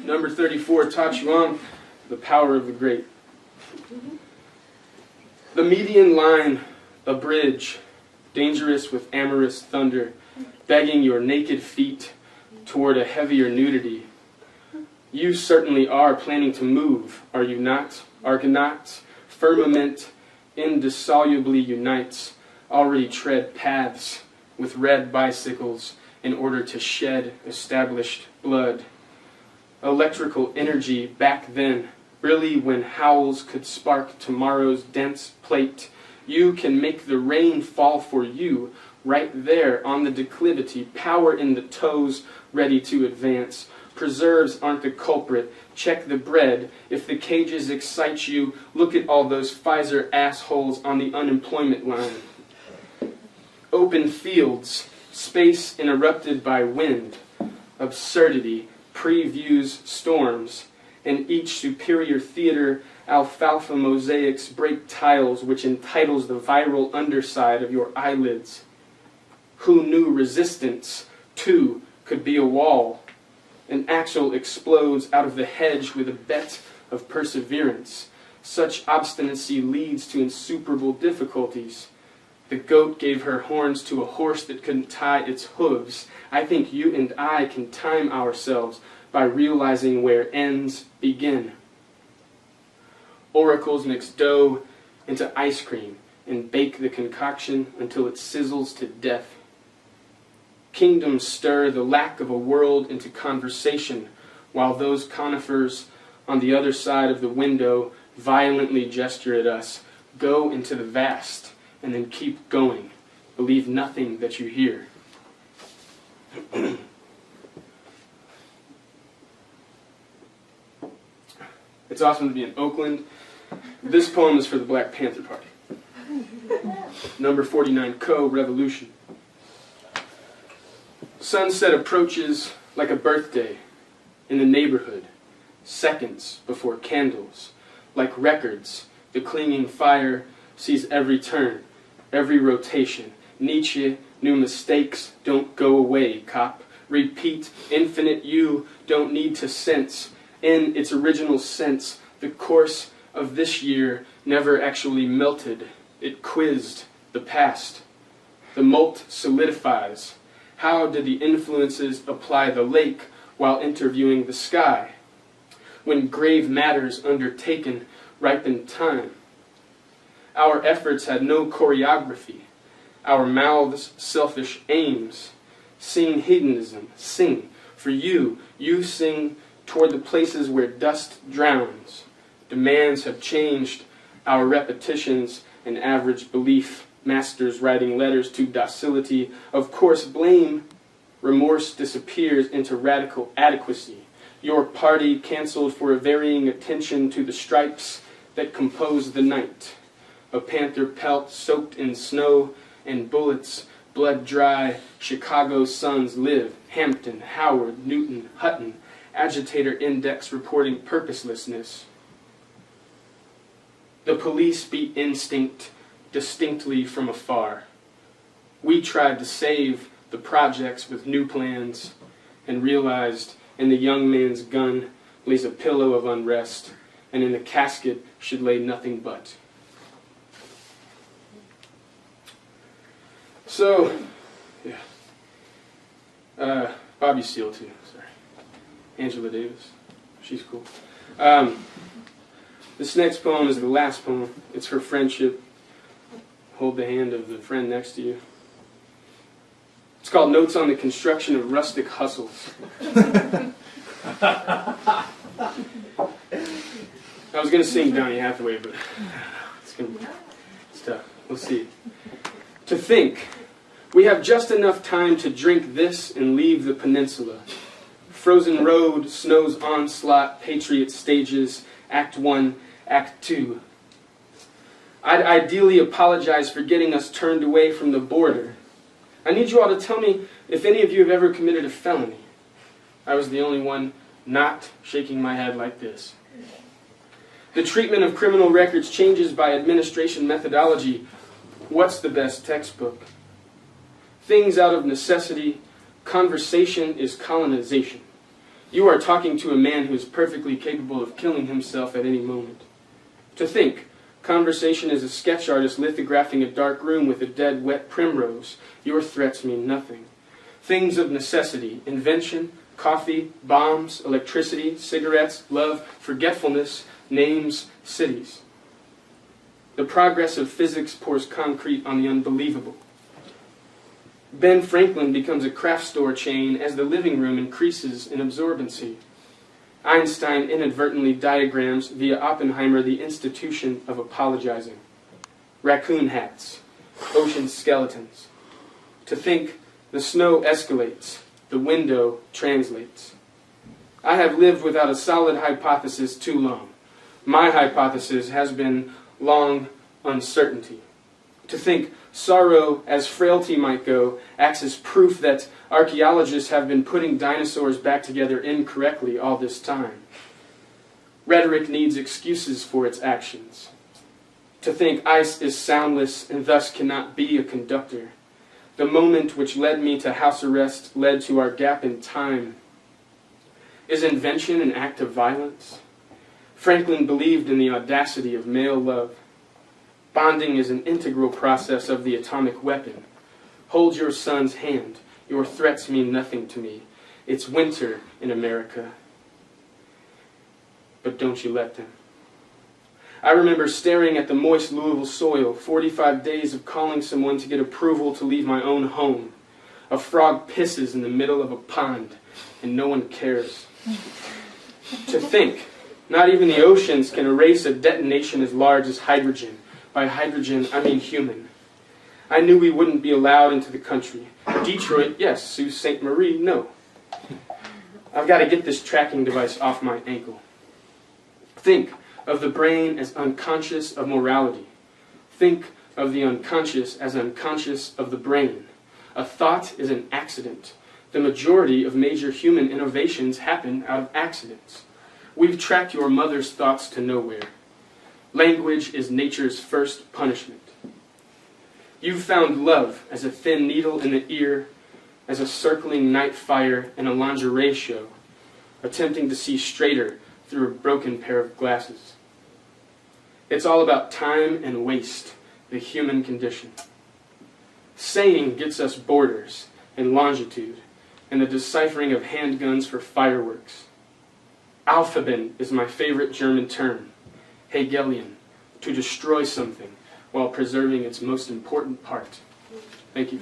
Number 34, Ta Chuang, The Power of the Great. The median line, a bridge, dangerous with amorous thunder, begging your naked feet toward a heavier nudity. You certainly are planning to move, are you not? Argonauts, firmament indissolubly unites, already tread paths with red bicycles in order to shed established blood. Electrical energy back then, really when howls could spark tomorrow's dense plate. You can make the rain fall for you, right there on the declivity, power in the toes, ready to advance. Preserves aren't the culprit. Check the bread. If the cages excite you, look at all those Pfizer assholes on the unemployment line. Open fields, space interrupted by wind, absurdity, previews storms, and each superior theater alfalfa mosaics break tiles which entitles the viral underside of your eyelids. Who knew resistance, too, could be a wall? An axle explodes out of the hedge with a bet of perseverance. Such obstinacy leads to insuperable difficulties. The goat gave her horns to a horse that couldn't tie its hooves. I think you and I can time ourselves by realizing where ends begin. Oracles mix dough into ice cream and bake the concoction until it sizzles to death. Kingdoms stir the lack of a world into conversation, while those conifers on the other side of the window violently gesture at us. Go into the vast, and then keep going. Believe nothing that you hear. It's awesome to be in Oakland. This poem is for the Black Panther Party. Number 49, Co-Revolution. Sunset approaches like a birthday in the neighborhood, seconds before candles. Like records, the clinging fire sees every turn, every rotation. Nietzsche knew mistakes don't go away, cop. Repeat, infinite you don't need to sense. In its original sense, the course of this year never actually melted. It quizzed the past. The mold solidifies. How did the influences apply the lake while interviewing the sky? When grave matters undertaken ripen time. Our efforts had no choreography. Our mouths selfish aims. Sing hedonism, sing. For you, you sing toward the places where dust drowns. Demands have changed our repetitions and average belief. Masters writing letters to docility. Of course, blame, remorse disappears into radical adequacy. Your party canceled for a varying attention to the stripes that compose the night. A panther pelt soaked in snow and bullets, blood dry. Chicago suns live. Hampton, Howard, Newton, Hutton. Agitator index reporting purposelessness. The police beat instinct distinctly from afar. We tried to save the projects with new plans and realized in the young man's gun lays a pillow of unrest, and in the casket should lay nothing but. So, yeah. Bobby Seale too, sorry. Angela Davis, she's cool. This next poem is the last poem. It's for friendship. Hold the hand of the friend next to you. It's called Notes on the Construction of Rustic Hustles. I was going to sing Donny Hathaway, but it's tough. We'll see. To think, we have just enough time to drink this and leave the peninsula. Frozen road, snow's onslaught, patriot stages, Act 1, Act 2. I'd ideally apologize for getting us turned away from the border. I need you all to tell me if any of you have ever committed a felony. I was the only one not shaking my head like this. The treatment of criminal records changes by administration methodology. What's the best textbook? Things out of necessity. Conversation is colonization. You are talking to a man who is perfectly capable of killing himself at any moment. To think, conversation is a sketch artist lithographing a dark room with a dead, wet primrose. Your threats mean nothing. Things of necessity, invention, coffee, bombs, electricity, cigarettes, love, forgetfulness, names, cities. The progress of physics pours concrete on the unbelievable. Ben Franklin becomes a craft store chain as the living room increases in absorbency. Einstein inadvertently diagrams via Oppenheimer the institution of apologizing. Raccoon hats, ocean skeletons. To think, the snow escalates, the window translates. I have lived without a solid hypothesis too long. My hypothesis has been long uncertainty. To think, sorrow, as frailty might go, acts as proof that archaeologists have been putting dinosaurs back together incorrectly all this time. Rhetoric needs excuses for its actions. To think ice is soundless and thus cannot be a conductor. The moment which led me to house arrest led to our gap in time. Is invention an act of violence? Franklin believed in the audacity of male love. Bonding is an integral process of the atomic weapon. Hold your son's hand. Your threats mean nothing to me. It's winter in America. But don't you let them. I remember staring at the moist Louisville soil, 45 days of calling someone to get approval to leave my own home. A frog pisses in the middle of a pond, and no one cares. To think, not even the oceans can erase a detonation as large as hydrogen. By hydrogen, I mean human. I knew we wouldn't be allowed into the country. Detroit, yes. Sault Ste. Marie, no. I've got to get this tracking device off my ankle. Think of the brain as unconscious of morality. Think of the unconscious as unconscious of the brain. A thought is an accident. The majority of major human innovations happen out of accidents. We've tracked your mother's thoughts to nowhere. Language is nature's first punishment. You've found love as a thin needle in the ear, as a circling night fire in a lingerie show, attempting to see straighter through a broken pair of glasses. It's all about time and waste, the human condition. Saying gets us borders and longitude, and the deciphering of handguns for fireworks. Alphaben is my favorite German term, Hegelian, to destroy something while preserving its most important part. Thank you.